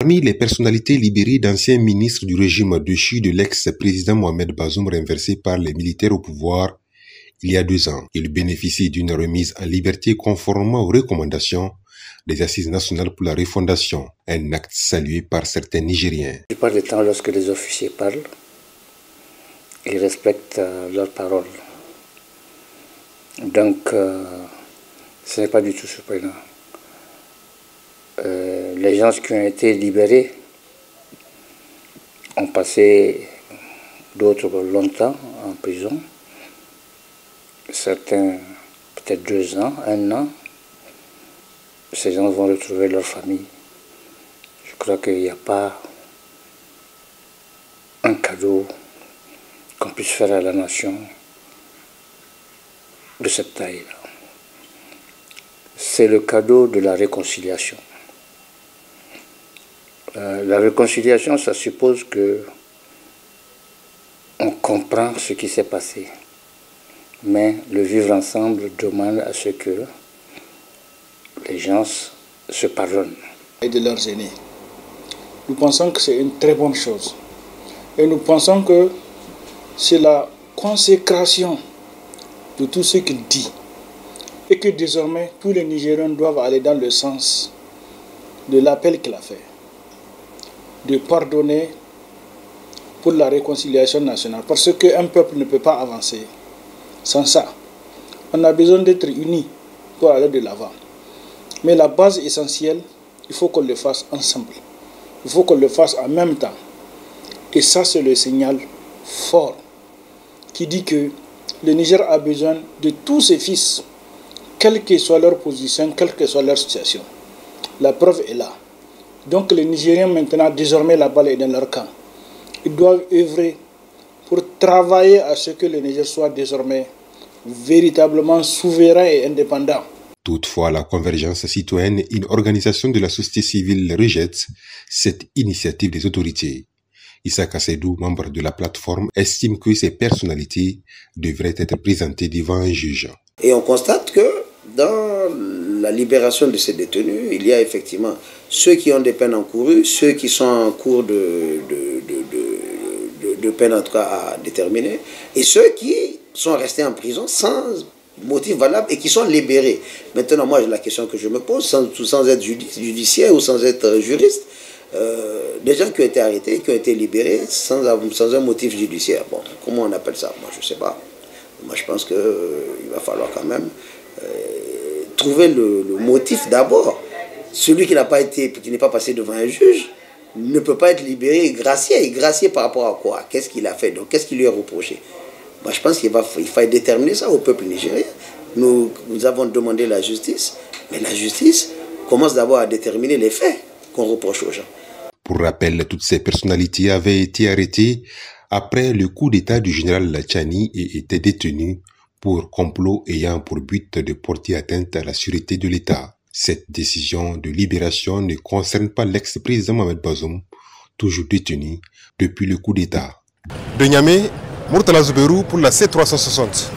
Parmi les personnalités libérées d'anciens ministres du régime déchu de l'ex-président Mohamed Bazoum renversé par les militaires au pouvoir il y a 2 ans, il bénéficie d'une remise en liberté conformément aux recommandations des Assises nationales pour la refondation, un acte salué par certains Nigériens. La plupart du temps, lorsque les officiers parlent, ils respectent leurs paroles. Donc, ce n'est pas du tout surprenant. Les gens qui ont été libérés ont passé d'autres longtemps en prison, certains peut-être 2 ans, 1 an. Ces gens vont retrouver leur famille. Je crois qu'il n'y a pas un cadeau qu'on puisse faire à la nation de cette taille-là. C'est le cadeau de la réconciliation. La réconciliation, ça suppose que on comprend ce qui s'est passé. Mais le vivre ensemble demande à ce que les gens se pardonnent. Et de leurs aînés. Nous pensons que c'est une très bonne chose. Et nous pensons que c'est la consécration de tout ce qu'il dit. Et que désormais, tous les Nigériens doivent aller dans le sens de l'appel qu'il a fait. De pardonner pour la réconciliation nationale. Parce qu'un peuple ne peut pas avancer sans ça. On a besoin d'être unis pour aller de l'avant. Mais la base essentielle, il faut qu'on le fasse ensemble. Il faut qu'on le fasse en même temps. Et ça, c'est le signal fort qui dit que le Niger a besoin de tous ses fils, quelle que soit leur position, quelle que soit leur situation. La preuve est là. Donc les Nigériens maintenant, désormais la balle est dans leur camp. Ils doivent œuvrer pour travailler à ce que le Niger soit désormais véritablement souverain et indépendant. Toutefois, la Convergence citoyenne, une organisation de la société civile, rejette cette initiative des autorités. Issa Kassedou, membre de la plateforme, estime que ces personnalités devraient être présentées devant un juge. Et on constate que dans la libération de ces détenus, il y a effectivement ceux qui ont des peines encourues, ceux qui sont en cours de peine en tout cas à déterminer, et ceux qui sont restés en prison sans motif valable et qui sont libérés. Maintenant, moi, la question que je me pose, sans être judiciaire ou sans être juriste, des gens qui ont été arrêtés, qui ont été libérés sans un motif judiciaire. Bon, comment on appelle ça? Moi, je ne sais pas. Moi, je pense qu'il va falloir quand même trouver le motif d'abord. Celui qui n'est pas passé devant un juge ne peut pas être libéré et gracié. Et gracié par rapport à quoi? Qu'est-ce qu'il a fait? Donc, qu'est-ce qui lui est reproché? Moi, je pense qu'il faut déterminer ça au peuple nigérien. Nous avons demandé la justice, mais la justice commence d'abord à déterminer les faits qu'on reproche aux gens. Pour rappel, toutes ces personnalités avaient été arrêtées après le coup d'État du général Tchani et étaient détenues pour complot ayant pour but de porter atteinte à la sûreté de l'État. Cette décision de libération ne concerne pas l'ex-président Mohamed Bazoum, toujours détenu depuis le coup d'État. De Niamey, Murtala Zouberou pour la C360.